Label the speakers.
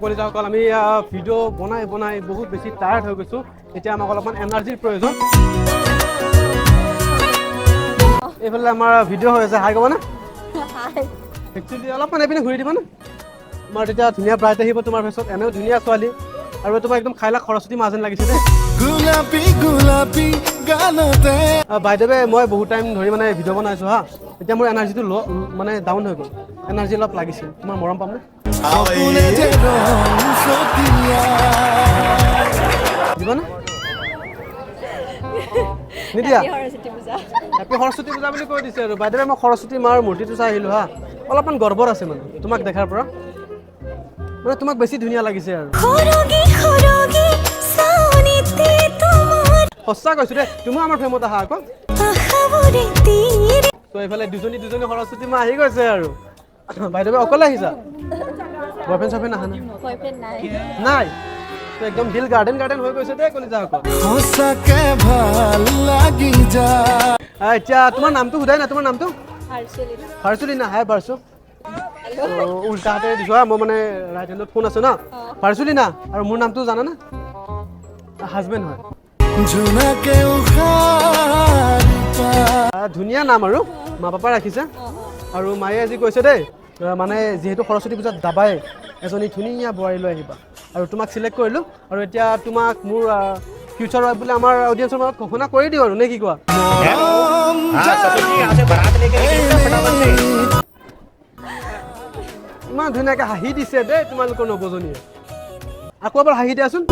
Speaker 1: কলিজাসকল আমি ভিডিঅ' বনাই বনাই বহুত বেছি টায়াৰ্ড হৈ গৈছোঁ এতিয়া আমাক অলপমান এনাৰ্জিৰ প্ৰয়োজন এইফালে আমাৰ ভিডিঅ' হৈ আছে হাই ক'ব না একচুৱেলি অলপমান এইপিনে ঘূৰি দিবা না তোমাৰ তেতিয়া ধুনীয়া ব্ৰাইট আহিব তোমাৰ ফেচত এনেও ধুনীয়া ছোৱালী আৰু তোমাৰ একদম খাইলা সৰস্বতী মা যেন লাগিছে দেই গোলাপী গোলাপী গানতে বাই দ্য ৱে মই বহুত টাইম ধৰি মানে ভিডিঅ' বনাইছোঁ হা এতিয়া মোৰ এনাৰ্জিটো মানে ডাউন হৈ গ'ল এনাৰ্জি অলপ লাগিছিল তোমাৰ মৰম পাম নে দিবা না নিদিয়া হেপী সৰস্বতী পূজা বুলি কৈ দিছে আৰু বাই দ্য ৱে মই সৰস্বতী মাৰ মূৰ্তিটো চাই আহিলোঁ হা অলপমান গৰ্বৰ আছে মানে তোমাক দেখাৰ পৰা মানে তোমাক বেছি ধুনীয়া লাগিছে আৰু সঁচা কৈছোঁ দেই তুমিও আমাৰ ফ্ৰেমত আহা আকৌ তো এইফালে দুজনী সৰস্বতী মা আহি গৈছে আৰু বাই দ্য ৱে অকলে আহিছা বয়ফ্ৰেণ্ড চয়ফ্ৰেণ্ড আহা নাই তো একদম দিল গাৰ্ডেন হৈ গৈছে দেই কলিজা আকৌ সঁচাকে ভাল লাগি যায় এতিয়া তোমাৰ নামটো সোধাই না তোমাৰ নামটো ভাৰ্চুলিনা হাই ভাৰ্চু উল্টা হাতে দিছো মই মানে ৰাইট হেণ্ডত ফোন আছে না ভাৰ্চুলিনা আৰু মোৰ নামটো জানা না হাজবেণ্ড হয় ধুনীয়া নাম আৰু মা পাপাই ৰাখিছে আৰু মায়ে আজি কৈছে দেই মানে যিহেতু সৰস্বতী পূজাত যাবাই এজনী ধুনীয়া বোৱাৰী লৈ আহিবা আৰু তোমাক চিলেক্ট কৰিলোঁ আৰু এতিয়া তোমাক মোৰ ফিউচাৰ ৱাইফ বুলি আমাৰ অডিয়েঞ্চৰ মাজত ঘোষণা কৰি দিওঁ আৰু নে কি কোৱা ইমান ধুনীয়াকৈ হাঁহি দিছে দেই তোমালোকৰ নৱজনীয়ে আকৌ এবাৰ হাঁহি দিয়াচোন